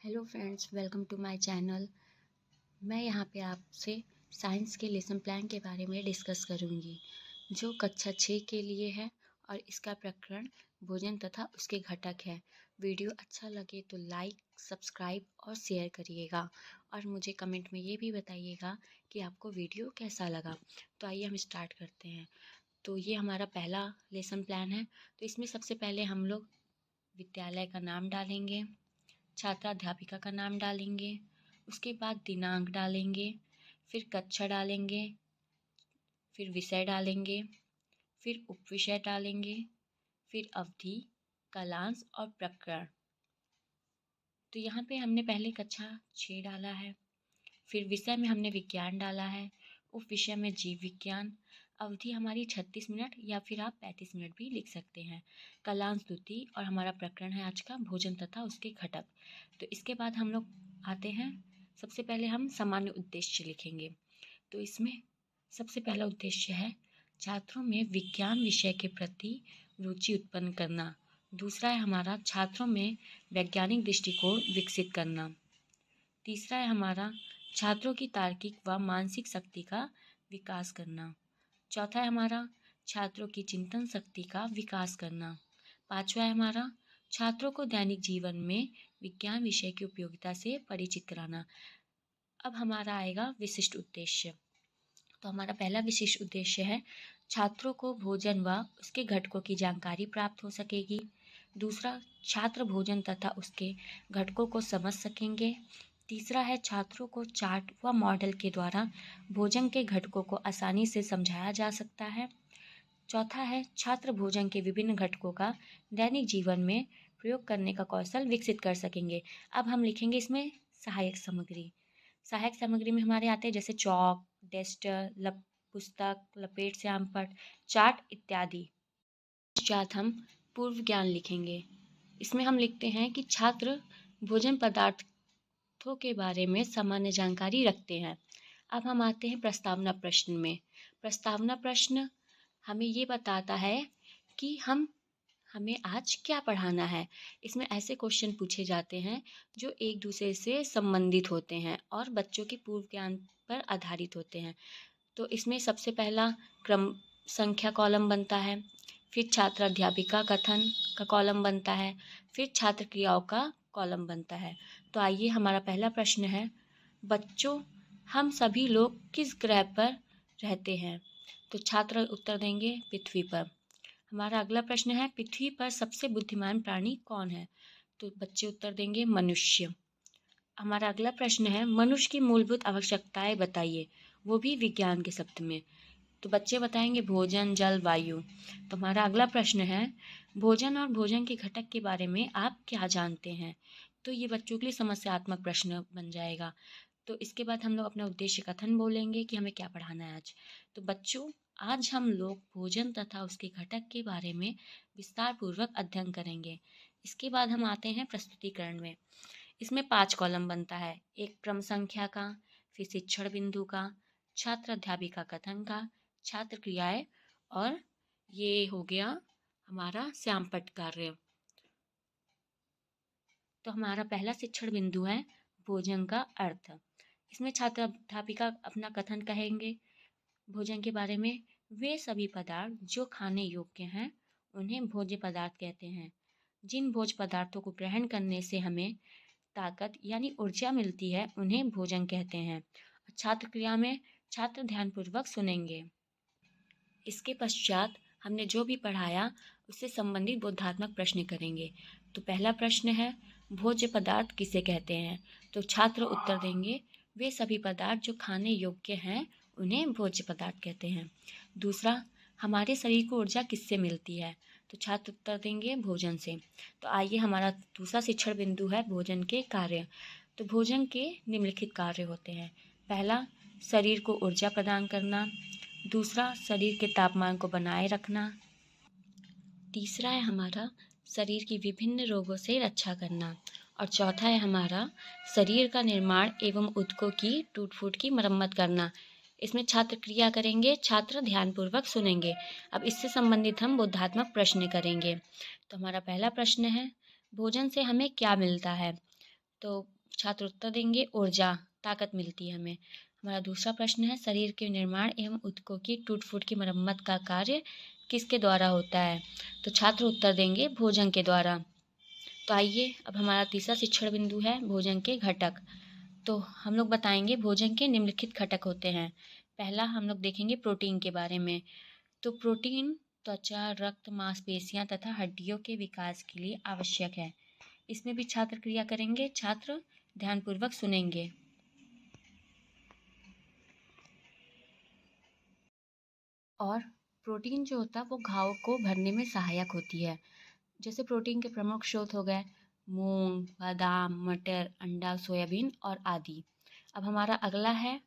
Hello friends, welcome to my channel. मैं यहाँ पे आपसे साइंस के लेसन प्लान के बारे में डिस्कस करूँगी जो कक्षा 6 के लिए है और इसका प्रकरण भोजन तथा उसके घटक है। वीडियो अच्छा लगे तो लाइक, सब्सक्राइब और शेयर करिएगा और मुझे कमेंट में ये भी बताइएगा कि आपको वीडियो कैसा लगा। तो आइए हम स्टार्ट करते हैं। तो ये हमारा पहला लेसन प्लान है। तो इसमें सबसे पहले हम लोग विद्यालय का नाम डालेंगे, छात्राध्यापिका का नाम डालेंगे, उसके बाद दिनांक डालेंगे, फिर कक्षा डालेंगे, फिर विषय डालेंगे, फिर उपविषय डालेंगे, फिर अवधि, कालांश और प्रकरण। तो यहाँ पे हमने पहले कक्षा 6 डाला है, फिर विषय में हमने विज्ञान डाला है, उप विषय में जीव विज्ञान, अवधि हमारी 36 मिनट या फिर आप 35 मिनट भी लिख सकते हैं, कालांश द्वितीय और हमारा प्रकरण है आज का भोजन तथा उसके घटक। तो इसके बाद हम लोग आते हैं, सबसे पहले हम सामान्य उद्देश्य लिखेंगे। तो इसमें सबसे पहला उद्देश्य है छात्रों में विज्ञान विषय के प्रति रुचि उत्पन्न करना। दूसरा है हमारा छात्रों में वैज्ञानिक दृष्टिकोण विकसित करना। तीसरा है हमारा छात्रों की तार्किक व मानसिक शक्ति का विकास करना। चौथा है हमारा छात्रों की चिंतन शक्ति का विकास करना। पांचवा है हमारा छात्रों को दैनिक जीवन में विज्ञान विषय की उपयोगिता से परिचित कराना। अब हमारा आएगा विशिष्ट उद्देश्य। तो हमारा पहला विशिष्ट उद्देश्य है छात्रों को भोजन व उसके घटकों की जानकारी प्राप्त हो सकेगी। दूसरा, छात्र भोजन तथा उसके घटकों को समझ सकेंगे। तीसरा है छात्रों को चार्ट व मॉडल के द्वारा भोजन के घटकों को आसानी से समझाया जा सकता है। चौथा है छात्र भोजन के विभिन्न घटकों का दैनिक जीवन में प्रयोग करने का कौशल विकसित कर सकेंगे। अब हम लिखेंगे इसमें सहायक सामग्री। सहायक सामग्री में हमारे आते हैं जैसे चौक, डस्टर, पुस्तक, लपेट श्यामपट्ट, चार्ट इत्यादि। पश्चात हम पूर्व ज्ञान लिखेंगे। इसमें हम लिखते हैं कि छात्र भोजन पदार्थों के बारे में सामान्य जानकारी रखते हैं। अब हम आते हैं प्रस्तावना प्रश्न में। प्रस्तावना प्रश्न हमें ये बताता है कि हमें आज क्या पढ़ाना है। इसमें ऐसे क्वेश्चन पूछे जाते हैं जो एक दूसरे से संबंधित होते हैं और बच्चों के पूर्व ज्ञान पर आधारित होते हैं। तो इसमें सबसे पहला क्रम संख्या कॉलम बनता है, फिर छात्र अध्यापिका कथन का कॉलम बनता है, फिर छात्र क्रियाओं का कॉलम बनता है। तो आइए हमारा पहला प्रश्न है, बच्चों हम सभी लोग किस ग्रह पर रहते हैं। तो छात्र उत्तर देंगे पृथ्वी पर। हमारा अगला प्रश्न है, पृथ्वी पर सबसे बुद्धिमान प्राणी कौन है। तो बच्चे उत्तर देंगे मनुष्य। हमारा अगला प्रश्न है, मनुष्य की मूलभूत आवश्यकताएं बताइए, वो भी विज्ञान के शब्द में। तो बच्चे बताएंगे भोजन, जल, वायु। तो हमारा अगला प्रश्न है, भोजन और भोजन के घटक के बारे में आप क्या जानते हैं। तो ये बच्चों के लिए समस्यात्मक प्रश्न बन जाएगा। तो इसके बाद हम लोग अपना उद्देश्य कथन बोलेंगे कि हमें क्या पढ़ाना है आज। तो बच्चों, आज हम लोग भोजन तथा उसके घटक के बारे में विस्तार पूर्वक अध्ययन करेंगे। इसके बाद हम आते हैं प्रस्तुतिकरण में। इसमें 5 कॉलम बनता है, एक क्रम संख्या का, फिर शिक्षण बिंदु का, छात्र अध्यापिका कथन का, छात्र क्रियाएं और ये हो गया हमारा श्यामपट्ट कार्य। तो हमारा पहला शिक्षण बिंदु है भोजन का अर्थ। इसमें छात्र अध्यापिका अपना कथन कहेंगे भोजन के बारे में, वे सभी पदार्थ जो खाने योग्य हैं उन्हें भोज्य पदार्थ कहते हैं। जिन भोज्य पदार्थों को ग्रहण करने से हमें ताकत यानी ऊर्जा मिलती है उन्हें भोजन कहते हैं। छात्र क्रिया में छात्र ध्यानपूर्वक सुनेंगे। इसके पश्चात हमने जो भी पढ़ाया उससे संबंधित बोधात्मक प्रश्न करेंगे। तो पहला प्रश्न है, भोज्य पदार्थ किसे कहते हैं। तो छात्र उत्तर देंगे, वे सभी पदार्थ जो खाने योग्य हैं उन्हें भोज्य पदार्थ कहते हैं। दूसरा, हमारे शरीर को ऊर्जा किससे मिलती है। तो छात्र उत्तर देंगे भोजन से। तो आइए हमारा दूसरा शिक्षण बिंदु है भोजन के कार्य। तो भोजन के निम्नलिखित कार्य होते हैं। पहला, शरीर को ऊर्जा प्रदान करना। दूसरा, शरीर के तापमान को बनाए रखना। तीसरा है हमारा शरीर की विभिन्न रोगों से रक्षा करना। और चौथा है हमारा शरीर का निर्माण एवं ऊतकों की टूट फूट की मरम्मत करना। इसमें छात्र क्रिया करेंगे, छात्र ध्यानपूर्वक सुनेंगे। अब इससे संबंधित हम बोधात्मक प्रश्न करेंगे। तो हमारा पहला प्रश्न है, भोजन से हमें क्या मिलता है। तो छात्र उत्तर देंगे ऊर्जा, ताकत मिलती है हमें। हमारा दूसरा प्रश्न है शरीर के निर्माण एवं ऊतकों की टूट फूट की मरम्मत का कार्य किसके द्वारा होता है? तो छात्र उत्तर देंगे भोजन के द्वारा। तो आइए अब हमारा तीसरा शिक्षण बिंदु है भोजन के घटक। तो हम लोग बताएंगे भोजन के निम्नलिखित घटक होते हैं। पहला हम लोग देखेंगे प्रोटीन के बारे में। तो प्रोटीन त्वचा, रक्त, मांसपेशियां तथा हड्डियों के विकास के लिए आवश्यक है। इसमें भी छात्र क्रिया करेंगे, छात्र ध्यानपूर्वक सुनेंगे। और प्रोटीन जो होता है वो घाव को भरने में सहायक होती है। जैसे प्रोटीन के प्रमुख स्रोत हो गए मूंग, बादाम, मटर, अंडा, सोयाबीन और आदि। अब हमारा अगला है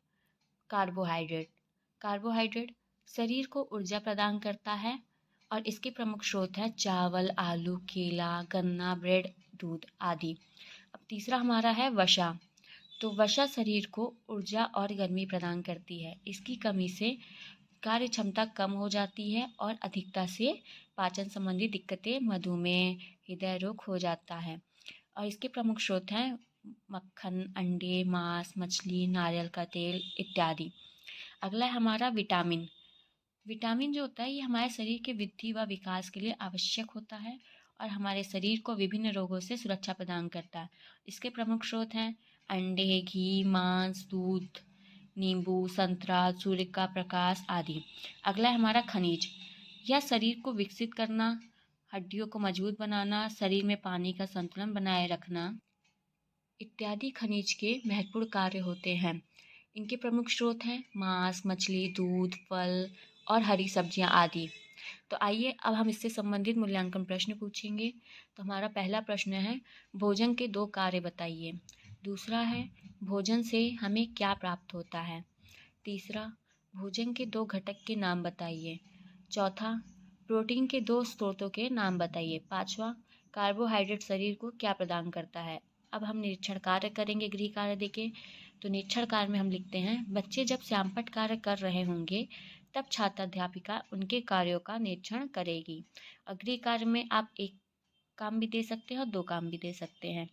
कार्बोहाइड्रेट। कार्बोहाइड्रेट शरीर को ऊर्जा प्रदान करता है और इसके प्रमुख स्रोत हैं चावल, आलू, केला, गन्ना, ब्रेड, दूध आदि। अब तीसरा हमारा है वसा। तो वसा शरीर को ऊर्जा और गर्मी प्रदान करती है। इसकी कमी से कार्य क्षमता कम हो जाती है और अधिकता से पाचन संबंधी दिक्कतें, मधुमेह, हृदय रोग हो जाता है। और इसके प्रमुख स्रोत हैं मक्खन, अंडे, मांस, मछली, नारियल का तेल इत्यादि। अगला है हमारा विटामिन। विटामिन जो होता है ये हमारे शरीर के वृद्धि व विकास के लिए आवश्यक होता है और हमारे शरीर को विभिन्न रोगों से सुरक्षा प्रदान करता है। इसके प्रमुख स्रोत हैं अंडे, घी, मांस, दूध, नींबू, संतरा, सूर्य का प्रकाश आदि। अगला है हमारा खनिज। यह शरीर को विकसित करना, हड्डियों को मजबूत बनाना, शरीर में पानी का संतुलन बनाए रखना इत्यादि खनिज के महत्वपूर्ण कार्य होते हैं। इनके प्रमुख स्रोत हैं मांस, मछली, दूध, फल और हरी सब्जियां आदि। तो आइए अब हम इससे संबंधित मूल्यांकन प्रश्न पूछेंगे। तो हमारा पहला प्रश्न है भोजन के 2 कार्य बताइए। दूसरा है भोजन से हमें क्या प्राप्त होता है। तीसरा भोजन के 2 घटक के नाम बताइए। चौथा प्रोटीन के 2 स्रोतों के नाम बताइए। पांचवा कार्बोहाइड्रेट शरीर को क्या प्रदान करता है। अब हम निरीक्षण कार्य करेंगे गृह कार्य देके। तो निरीक्षण कार्य में हम लिखते हैं बच्चे जब श्यामपट्ट कार्य कर रहे होंगे तब छात्राध्यापिका उनके कार्यों का निरीक्षण करेगी। और गृह कार्य में आप 1 काम भी दे सकते हैं और 2 काम भी दे सकते हैं।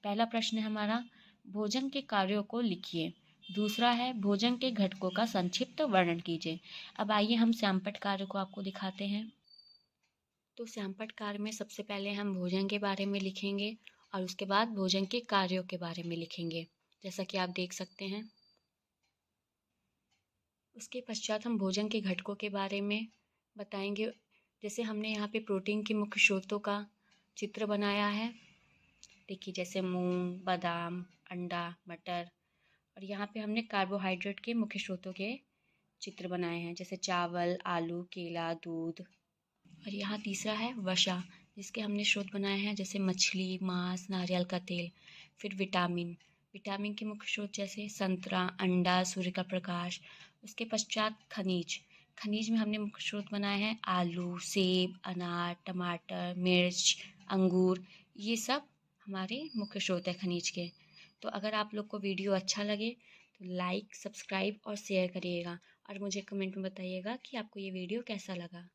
पहला प्रश्न है हमारा भोजन के कार्यों को लिखिए। दूसरा है भोजन के घटकों का संक्षिप्त वर्णन कीजिए। अब आइए हम श्यामपट्ट कार्य को आपको दिखाते हैं। तो श्यामपट्ट कार्य में सबसे पहले हम भोजन के बारे में लिखेंगे और उसके बाद भोजन के कार्यों के बारे में लिखेंगे, जैसा कि आप देख सकते हैं। उसके पश्चात हम भोजन के घटकों के बारे में बताएंगे। जैसे हमने यहाँ पे प्रोटीन के मुख्य स्रोतों का चित्र बनाया है। देखिए जैसे मूंग, बादाम, अंडा, मटर। और यहाँ पे हमने कार्बोहाइड्रेट के मुख्य स्रोतों के चित्र बनाए हैं जैसे चावल, आलू, केला, दूध। और यहाँ तीसरा है वसा, जिसके हमने स्रोत बनाए हैं जैसे मछली, मांस, नारियल का तेल। फिर विटामिन, विटामिन के मुख्य स्रोत जैसे संतरा, अंडा, सूर्य का प्रकाश। उसके पश्चात खनिज, खनिज में हमने मुख्य स्रोत बनाए हैं आलू, सेब, अनार, टमाटर, मिर्च, अंगूर। ये सब हमारे मुख्य स्रोत है खनिज के। तो अगर आप लोग को वीडियो अच्छा लगे तो लाइक, सब्सक्राइब और शेयर करिएगा और मुझे कमेंट में बताइएगा कि आपको ये वीडियो कैसा लगा।